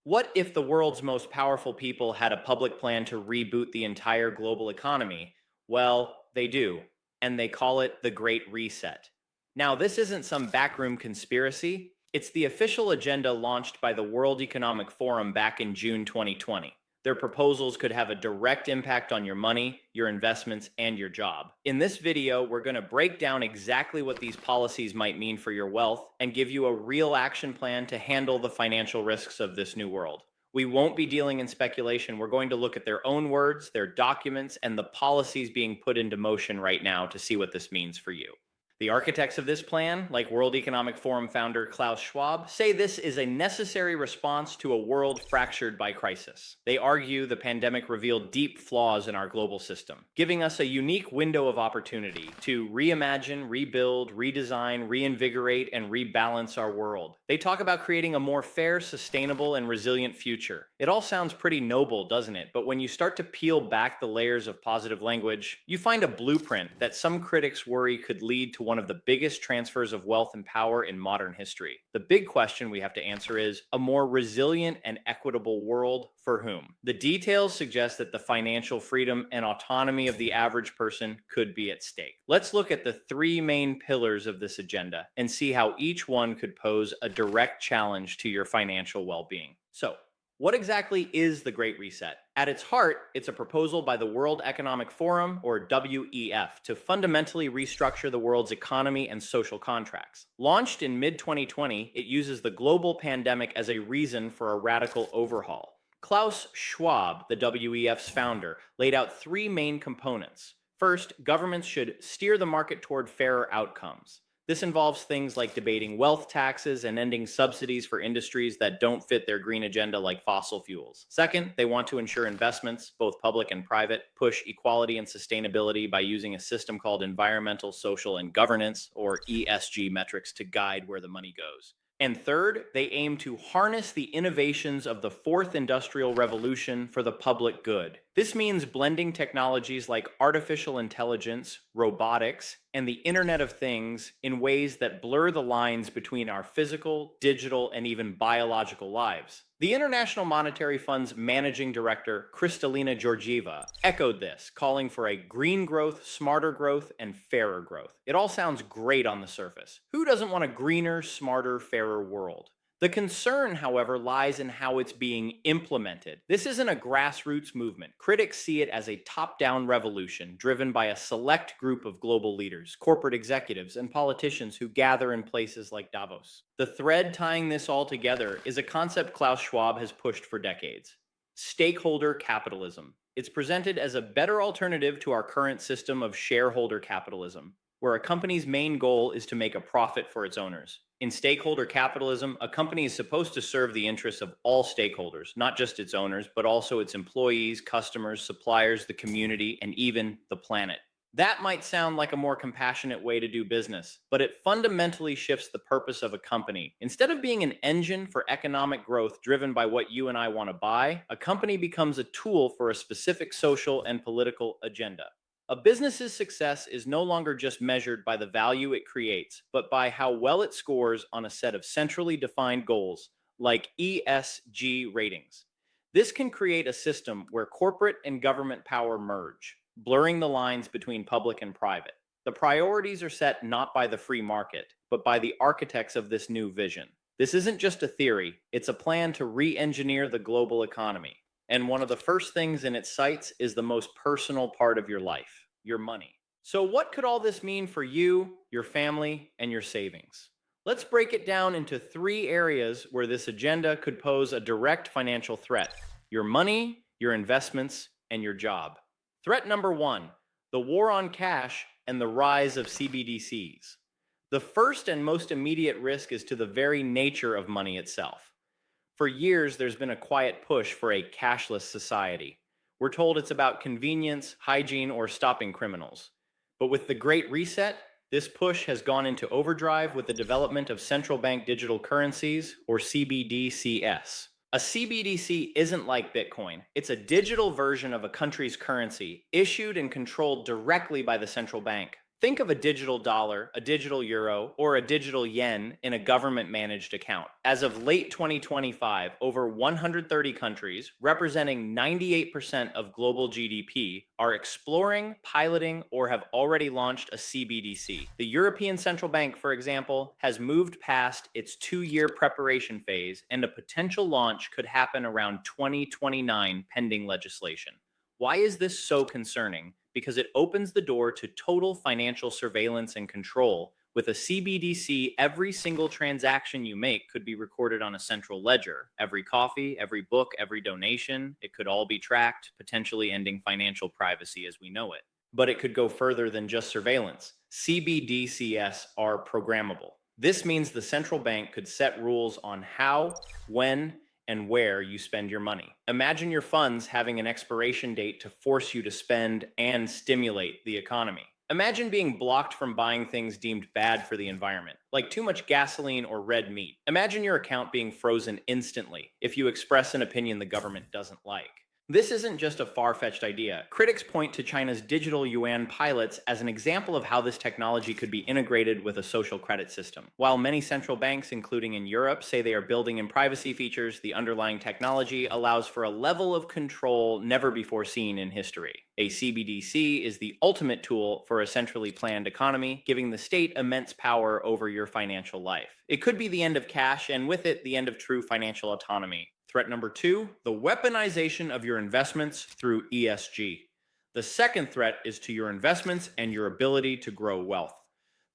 What if the world's most powerful people had a public plan to reboot the entire global economy? Well, they do, and they call it the Great Reset. Now, this isn't some backroom conspiracy, it's the official agenda launched by the World Economic Forum back in June 2020. Their proposals could have a direct impact on your money, your investments, and your job. In this video, we're going to break down exactly what these policies might mean for your wealth and give you a real action plan to handle the financial risks of this new world. We won't be dealing in speculation. We're going to look at their own words, their documents, and the policies being put into motion right now to see what this means for you. The architects of this plan, like World Economic Forum founder Klaus Schwab, say this is a necessary response to a world fractured by crisis. They argue the pandemic revealed deep flaws in our global system, giving us a unique window of opportunity to reimagine, rebuild, redesign, reinvigorate, and rebalance our world. They talk about creating a more fair, sustainable, and resilient future. It all sounds pretty noble, doesn't it? But when you start to peel back the layers of positive language, you find a blueprint that some critics worry could lead to one of the biggest transfers of wealth and power in modern history. The big question we have to answer is a more resilient and equitable world for whom? The details suggest that the financial freedom and autonomy of the average person could be at stake. Let's look at the three main pillars of this agenda and see how each one could pose a direct challenge to your financial well-being. So, what exactly is the Great Reset? At its heart, it's a proposal by the World Economic Forum, or WEF, to fundamentally restructure the world's economy and social contracts. Launched in mid 2020, it uses the global pandemic as a reason for a radical overhaul. Klaus Schwab, the WEF's founder, laid out three main components. First, governments should steer the market toward fairer outcomes. This involves things like debating wealth taxes and ending subsidies for industries that don't fit their green agenda, like fossil fuels. Second, they want to ensure investments, both public and private, push equality and sustainability by using a system called environmental, social, and governance, or ESG metrics, to guide where the money goes. And third, they aim to harness the innovations of the fourth industrial revolution for the public good. This means blending technologies like artificial intelligence, robotics, and the Internet of Things in ways that blur the lines between our physical, digital, and even biological lives. The International Monetary Fund's managing director, Kristalina Georgieva, echoed this, calling for a green growth, smarter growth, and fairer growth. It all sounds great on the surface. Who doesn't want a greener, smarter, fairer world? The concern, however, lies in how it's being implemented. This isn't a grassroots movement. Critics see it as a top-down revolution driven by a select group of global leaders, corporate executives, and politicians who gather in places like Davos. The thread tying this all together is a concept Klaus Schwab has pushed for decades: stakeholder capitalism. It's presented as a better alternative to our current system of shareholder capitalism, where a company's main goal is to make a profit for its owners. In stakeholder capitalism, a company is supposed to serve the interests of all stakeholders, not just its owners, but also its employees, customers, suppliers, the community, and even the planet. That might sound like a more compassionate way to do business, but it fundamentally shifts the purpose of a company. Instead of being an engine for economic growth driven by what you and I want to buy, a company becomes a tool for a specific social and political agenda. A business's success is no longer just measured by the value it creates, but by how well it scores on a set of centrally defined goals, like ESG ratings. This can create a system where corporate and government power merge, blurring the lines between public and private. The priorities are set not by the free market, but by the architects of this new vision. This isn't just a theory, it's a plan to re-engineer the global economy. And one of the first things in its sights is the most personal part of your life: your money. So, what could all this mean for you, your family, and your savings? Let's break it down into three areas where this agenda could pose a direct financial threat: your money, your investments, and your job. Threat number one: the war on cash and the rise of CBDCs. The first and most immediate risk is to the very nature of money itself. For years, there's been a quiet push for a cashless society. We're told it's about convenience, hygiene, or stopping criminals. But with the Great Reset, this push has gone into overdrive with the development of central bank digital currencies, or CBDCs. A CBDC isn't like Bitcoin. It's a digital version of a country's currency, issued and controlled directly by the central bank. Think of a digital dollar, a digital euro, or a digital yen in a government managed account. As of late 2025, over 130 countries, representing 98% of global GDP, are exploring, piloting, or have already launched a CBDC. The European Central Bank, for example, has moved past its 2 year preparation phase, and a potential launch could happen around 2029 pending legislation. Why is this so concerning? Because it opens the door to total financial surveillance and control. With a CBDC, every single transaction you make could be recorded on a central ledger. Every coffee, every book, every donation, it could all be tracked, potentially ending financial privacy as we know it. But it could go further than just surveillance. CBDCs are programmable. This means the central bank could set rules on how, when, and where you spend your money. Imagine your funds having an expiration date to force you to spend and stimulate the economy. Imagine being blocked from buying things deemed bad for the environment, like too much gasoline or red meat. Imagine your account being frozen instantly if you express an opinion the government doesn't like. This isn't just a far fetched idea. Critics point to China's digital yuan pilots as an example of how this technology could be integrated with a social credit system. While many central banks, including in Europe, say they are building in privacy features, the underlying technology allows for a level of control never before seen in history. A CBDC is the ultimate tool for a centrally planned economy, giving the state immense power over your financial life. It could be the end of cash, and with it, the end of true financial autonomy. Threat number 2, the weaponization of your investments through ESG. The second threat is to your investments and your ability to grow wealth.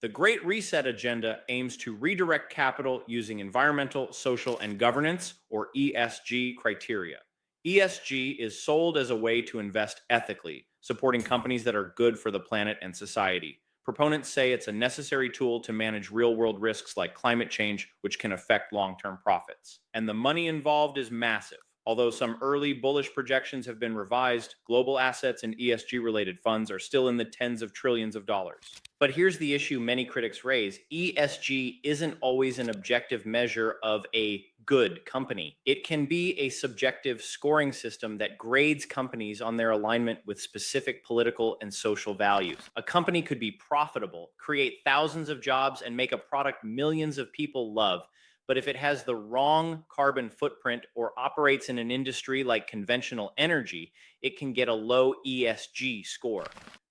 The Great Reset agenda aims to redirect capital using environmental, social, and governance, or ESG criteria. ESG is sold as a way to invest ethically, supporting companies that are good for the planet and society. Proponents say it's a necessary tool to manage real world risks like climate change, which can affect long term profits. And the money involved is massive. Although some early bullish projections have been revised, global assets and ESG related funds are still in the tens of trillions of dollars. But here's the issue many critics raise: ESG isn't always an objective measure of a good company. It can be a subjective scoring system that grades companies on their alignment with specific political and social values. A company could be profitable, create thousands of jobs, and make a product millions of people love. But if it has the wrong carbon footprint or operates in an industry like conventional energy, it can get a low ESG score.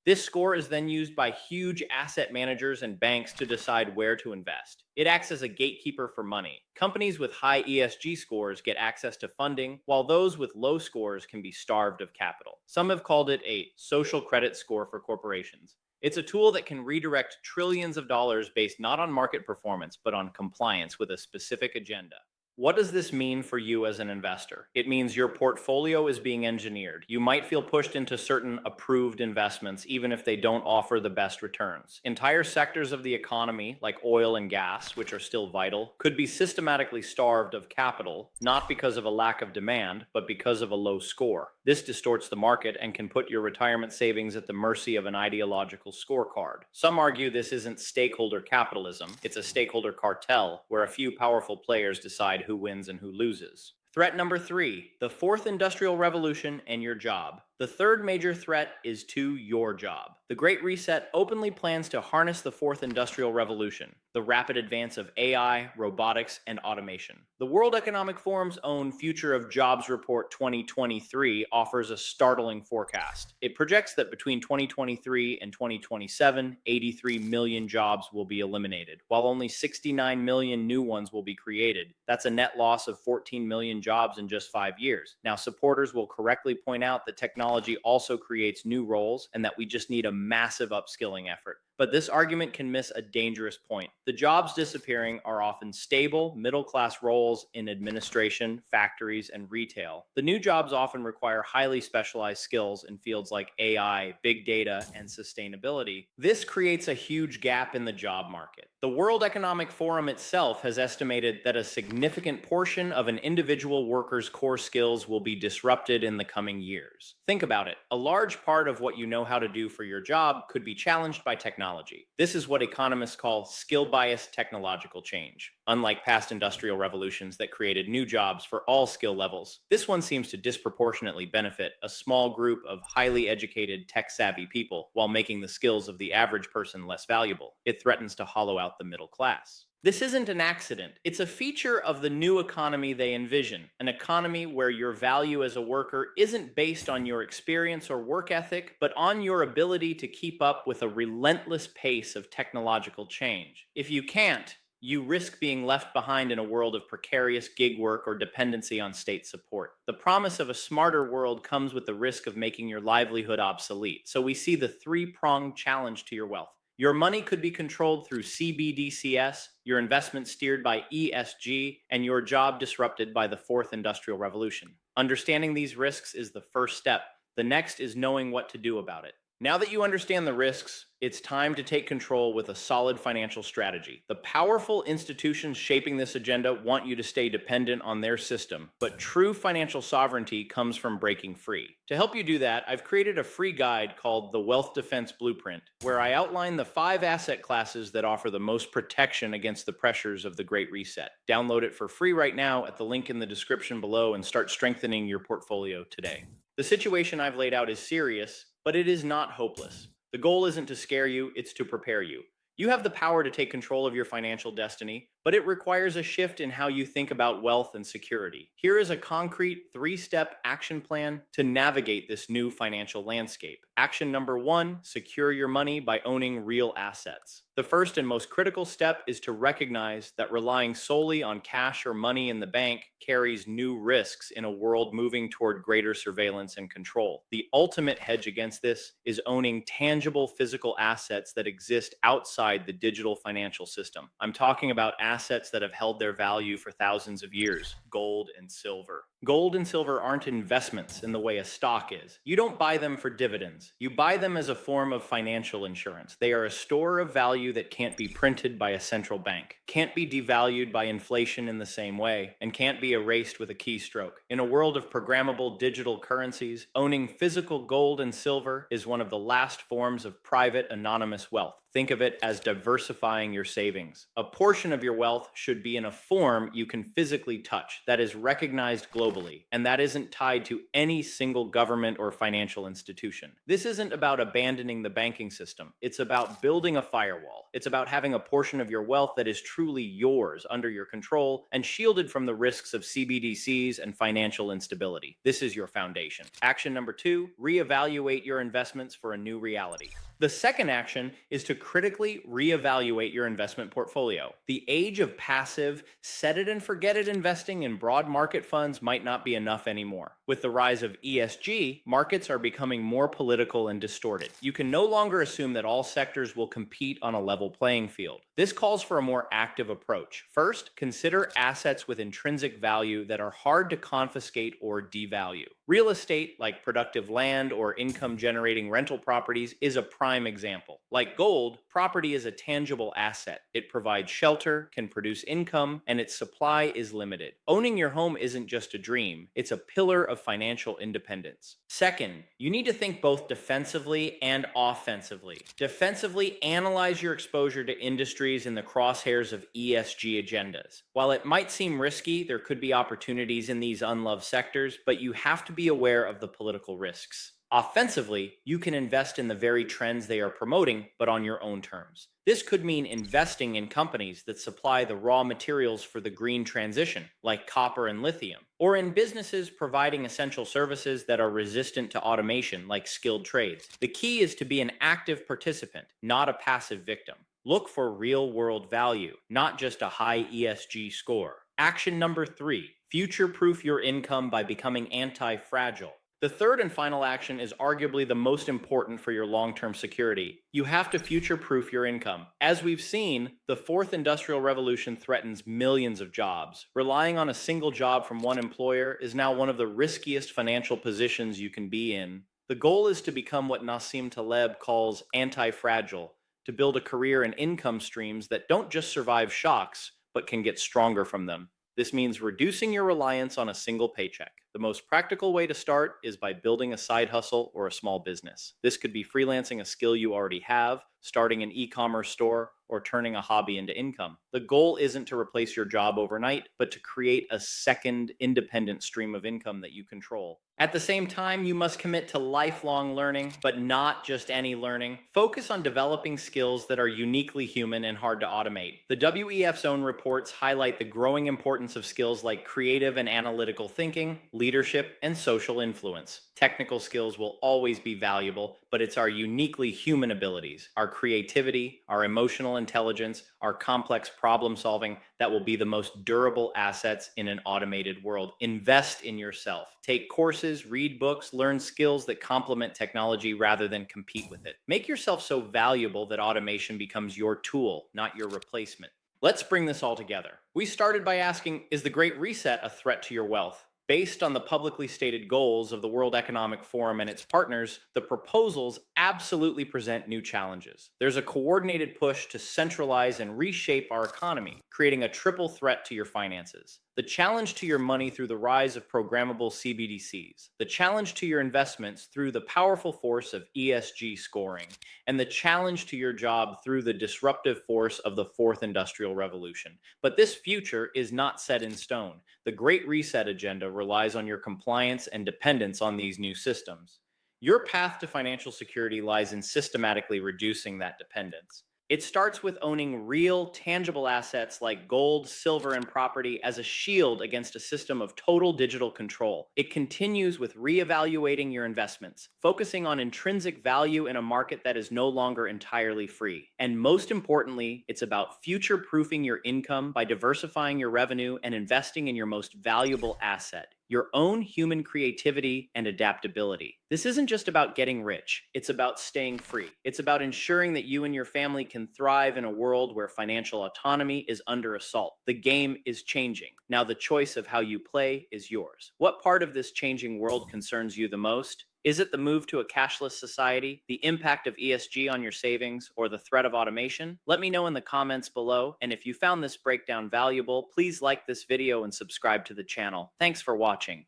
This score is then used by huge asset managers and banks to decide where to invest. It acts as a gatekeeper for money. Companies with high ESG scores get access to funding, while those with low scores can be starved of capital. Some have called it a social credit score for corporations. It's a tool that can redirect trillions of dollars based not on market performance, but on compliance with a specific agenda. What does this mean for you as an investor? It means your portfolio is being engineered. You might feel pushed into certain approved investments, even if they don't offer the best returns. Entire sectors of the economy, like oil and gas, which are still vital, could be systematically starved of capital, not because of a lack of demand, but because of a low score. This distorts the market and can put your retirement savings at the mercy of an ideological scorecard. Some argue this isn't stakeholder capitalism, it's a stakeholder cartel, where a few powerful players decide who wins and who loses. Threat number 3, the fourth industrial revolution and your job. The third major threat is to your job. The Great Reset openly plans to harness the fourth industrial revolution, the rapid advance of AI, robotics, and automation. The World Economic Forum's own Future of Jobs Report 2023 offers a startling forecast. It projects that between 2023 and 2027, 83 million jobs will be eliminated, while only 69 million new ones will be created. That's a net loss of 14 million jobs in just 5 years. Now, supporters will correctly point out that technology also creates new roles and that we just need a massive upskilling effort. But this argument can miss a dangerous point. The jobs disappearing are often stable, middle-class roles in administration, factories, and retail. The new jobs often require highly specialized skills in fields like AI, big data, and sustainability. This creates a huge gap in the job market. The World Economic Forum itself has estimated that a significant portion of an individual worker's core skills will be disrupted in the coming years. Think about it. A large part of what you know how to do for your job could be challenged by technology. technology. This is what economists call skill-biased technological change. Unlike past industrial revolutions that created new jobs for all skill levels, this one seems to disproportionately benefit a small group of highly educated, tech-savvy people while making the skills of the average person less valuable. It threatens to hollow out the middle class. This isn't an accident. It's a feature of the new economy they envision, an economy where your value as a worker isn't based on your experience or work ethic, but on your ability to keep up with a relentless pace of technological change. If you can't, you risk being left behind in a world of precarious gig work or dependency on state support. The promise of a smarter world comes with the risk of making your livelihood obsolete. So we see the three-pronged challenge to your wealth. Your money could be controlled through CBDCs, your investment steered by ESG, and your job disrupted by the fourth industrial revolution. Understanding these risks is the first step. The next is knowing what to do about it. Now that you understand the risks, it's time to take control with a solid financial strategy. The powerful institutions shaping this agenda want you to stay dependent on their system, but true financial sovereignty comes from breaking free. To help you do that, I've created a free guide called the Wealth Defense Blueprint, where I outline the 5 asset classes that offer the most protection against the pressures of the Great Reset. Download it for free right now at the link in the description below and start strengthening your portfolio today. The situation I've laid out is serious, but it is not hopeless. The goal isn't to scare you, it's to prepare you. You have the power to take control of your financial destiny, but it requires a shift in how you think about wealth and security. Here is a concrete 3-step action plan to navigate this new financial landscape. Action number 1, secure your money by owning real assets. The first and most critical step is to recognize that relying solely on cash or money in the bank carries new risks in a world moving toward greater surveillance and control. The ultimate hedge against this is owning tangible physical assets that exist outside the digital financial system. I'm talking about assets that have held their value for thousands of years, gold and silver. Gold and silver aren't investments in the way a stock is. You don't buy them for dividends. You buy them as a form of financial insurance. They are a store of value that can't be printed by a central bank, can't be devalued by inflation in the same way, and can't be erased with a keystroke. In a world of programmable digital currencies, owning physical gold and silver is one of the last forms of private anonymous wealth. Think of it as diversifying your savings. A portion of your wealth should be in a form you can physically touch, that is recognized globally, and that isn't tied to any single government or financial institution. This isn't about abandoning the banking system. It's about building a firewall. It's about having a portion of your wealth that is truly yours, under your control, and shielded from the risks of CBDCs and financial instability. This is your foundation. Action number 2, reevaluate your investments for a new reality. The second action is to critically reevaluate your investment portfolio. The age of passive, set it and forget it investing in broad market funds might not be enough anymore. With the rise of ESG, markets are becoming more political and distorted. You can no longer assume that all sectors will compete on a level playing field. This calls for a more active approach. First, consider assets with intrinsic value that are hard to confiscate or devalue. Real estate, like productive land or income-generating rental properties, is a prime example. Like gold, property is a tangible asset. It provides shelter, can produce income, and its supply is limited. Owning your home isn't just a dream, it's a pillar of financial independence. Second, you need to think both defensively and offensively. Defensively, analyze your exposure to industries in the crosshairs of ESG agendas. While it might seem risky, there could be opportunities in these unloved sectors, but you have to be aware of the political risks. Offensively, you can invest in the very trends they are promoting, but on your own terms. This could mean investing in companies that supply the raw materials for the green transition, like copper and lithium, or in businesses providing essential services that are resistant to automation, like skilled trades. The key is to be an active participant, not a passive victim. Look for real-world value, not just a high ESG score. Action number 3, future-proof your income by becoming anti-fragile. The third and final action is arguably the most important for your long-term security. You have to future-proof your income. As we've seen, the fourth industrial revolution threatens millions of jobs. Relying on a single job from one employer is now one of the riskiest financial positions you can be in. The goal is to become what Nassim Taleb calls anti-fragile, to build a career and income streams that don't just survive shocks, but can get stronger from them. This means reducing your reliance on a single paycheck. The most practical way to start is by building a side hustle or a small business. This could be freelancing a skill you already have, starting an e-commerce store, or turning a hobby into income. The goal isn't to replace your job overnight, but to create a second independent stream of income that you control. At the same time, you must commit to lifelong learning, but not just any learning. Focus on developing skills that are uniquely human and hard to automate. The WEF's own reports highlight the growing importance of skills like creative and analytical thinking, leadership, and social influence. Technical skills will always be valuable, but it's our uniquely human abilities, our creativity, our emotional intelligence, our complex problem solving that will be the most durable assets in an automated world. Invest in yourself. Take courses, read books, learn skills that complement technology rather than compete with it. Make yourself so valuable that automation becomes your tool, not your replacement. Let's bring this all together. We started by asking, is the Great Reset a threat to your wealth? Based on the publicly stated goals of the World Economic Forum and its partners, the proposals absolutely present new challenges. There's a coordinated push to centralize and reshape our economy, creating a triple threat to your finances. The challenge to your money through the rise of programmable CBDCs, the challenge to your investments through the powerful force of ESG scoring, and the challenge to your job through the disruptive force of the fourth industrial revolution. But this future is not set in stone. The Great Reset agenda relies on your compliance and dependence on these new systems. Your path to financial security lies in systematically reducing that dependence. It starts with owning real, tangible assets like gold, silver, and property as a shield against a system of total digital control. It continues with reevaluating your investments, focusing on intrinsic value in a market that is no longer entirely free. And most importantly, it's about future-proofing your income by diversifying your revenue and investing in your most valuable asset, your own human creativity and adaptability. This isn't just about getting rich, it's about staying free. It's about ensuring that you and your family can thrive in a world where financial autonomy is under assault. The game is changing. Now the choice of how you play is yours. What part of this changing world concerns you the most? Is it the move to a cashless society, the impact of ESG on your savings, or the threat of automation? Let me know in the comments below, and if you found this breakdown valuable, please like this video and subscribe to the channel. Thanks for watching.